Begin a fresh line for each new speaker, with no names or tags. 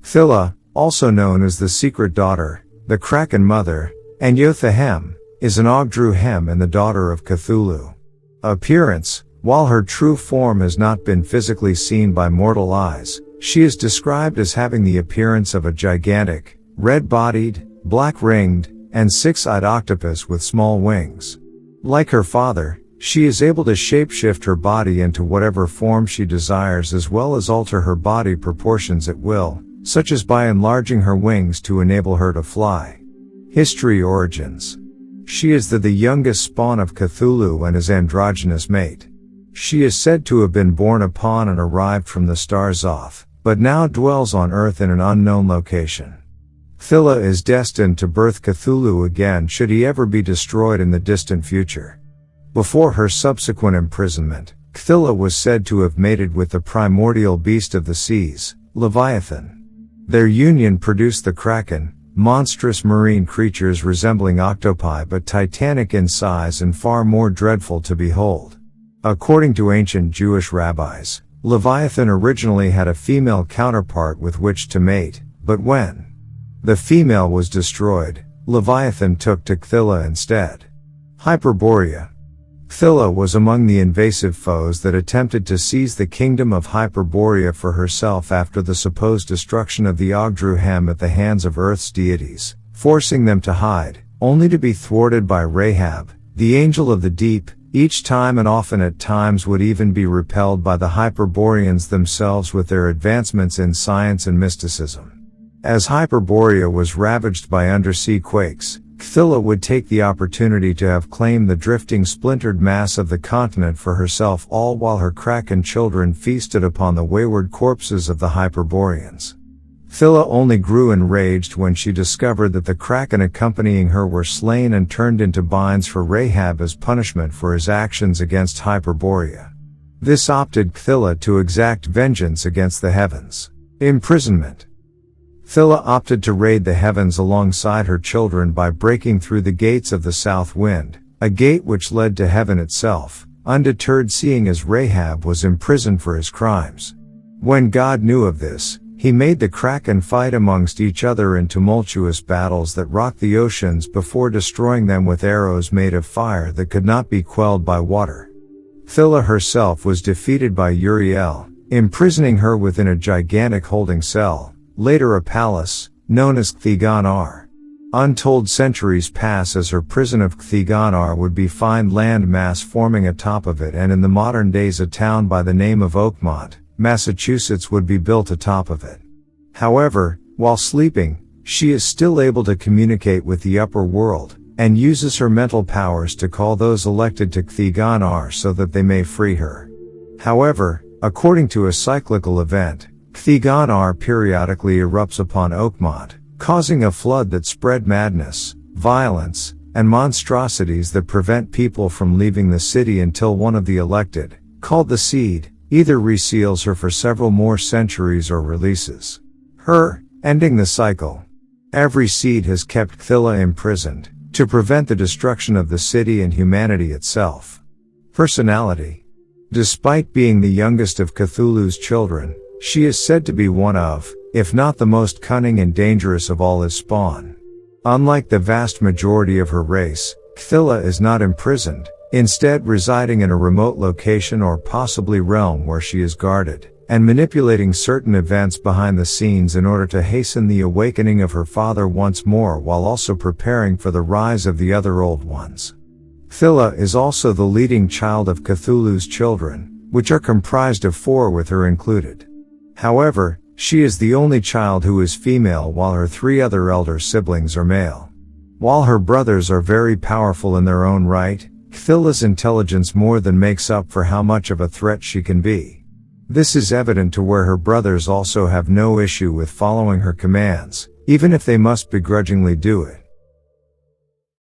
Cthylla, also known as the Secret Daughter, the Kraken Mother, and Yothahem, is an Ogdruhem and the daughter of Cthulhu. Appearance: while her true form has not been physically seen by mortal eyes, she is described as having the appearance of a gigantic, red-bodied, black-ringed, and six-eyed octopus with small wings. Like her father, she is able to shapeshift her body into whatever form she desires, as well as alter her body proportions at will, such as by enlarging her wings to enable her to fly. History: origins. She is the youngest spawn of Cthulhu and his androgynous mate. She is said to have been born upon and arrived from the star Zoth, but now dwells on Earth in an unknown location. Cthylla is destined to birth Cthulhu again should he ever be destroyed in the distant future. Before her subsequent imprisonment, Cthylla was said to have mated with the primordial beast of the seas, Leviathan. Their union produced the Kraken, monstrous marine creatures resembling octopi but titanic in size and far more dreadful to behold. According to ancient Jewish rabbis, Leviathan originally had a female counterpart with which to mate, but when the female was destroyed, Leviathan took to Cthylla instead. Hyperborea. Cthylla was among the invasive foes that attempted to seize the kingdom of Hyperborea for herself after the supposed destruction of the Ogdruhem at the hands of Earth's deities, forcing them to hide, only to be thwarted by Rahab, the angel of the deep. Each time and often at times would even be repelled by the Hyperboreans themselves with their advancements in science and mysticism. As Hyperborea was ravaged by undersea quakes, Cthylla would take the opportunity to have claimed the drifting splintered mass of the continent for herself, all while her Kraken children feasted upon the wayward corpses of the Hyperboreans. Cthylla only grew enraged when she discovered that the Kraken accompanying her were slain and turned into binds for Rahab as punishment for his actions against Hyperborea. This opted Cthylla to exact vengeance against the heavens. Imprisonment. Cthylla opted to raid the heavens alongside her children by breaking through the gates of the south wind, a gate which led to heaven itself, undeterred seeing as Rahab was imprisoned for his crimes. When God knew of this, he made the Kraken fight amongst each other in tumultuous battles that rocked the oceans before destroying them with arrows made of fire that could not be quelled by water. Cthylla herself was defeated by Uriel, imprisoning her within a gigantic holding cell, later a palace, known as Cthygonar. Untold centuries pass as her prison of Cthygonar would be find land mass forming atop of it, and in the modern days a town by the name of Oakmont, Massachusetts would be built atop of it. However, while sleeping, she is still able to communicate with the upper world, and uses her mental powers to call those elected to Cthygonar so that they may free her. However, according to a cyclical event, Cthygonar periodically erupts upon Oakmont, causing a flood that spread madness, violence, and monstrosities that prevent people from leaving the city until one of the elected, called the Seed, either reseals her for several more centuries or releases her, ending the cycle. Every Seed has kept Cthylla imprisoned, to prevent the destruction of the city and humanity itself. Personality. Despite being the youngest of Cthulhu's children, she is said to be one of, if not the most cunning and dangerous of all his spawn. Unlike the vast majority of her race, Cthylla is not imprisoned, instead residing in a remote location or possibly realm where she is guarded, and manipulating certain events behind the scenes in order to hasten the awakening of her father once more, while also preparing for the rise of the other old ones. Cthylla is also the leading child of Cthulhu's children, which are comprised of 4 with her included. However, she is the only child who is female, while her 3 other elder siblings are male. While her brothers are very powerful in their own right, Cthylla's intelligence more than makes up for how much of a threat she can be. This is evident to where her brothers also have no issue with following her commands, even if they must begrudgingly do it.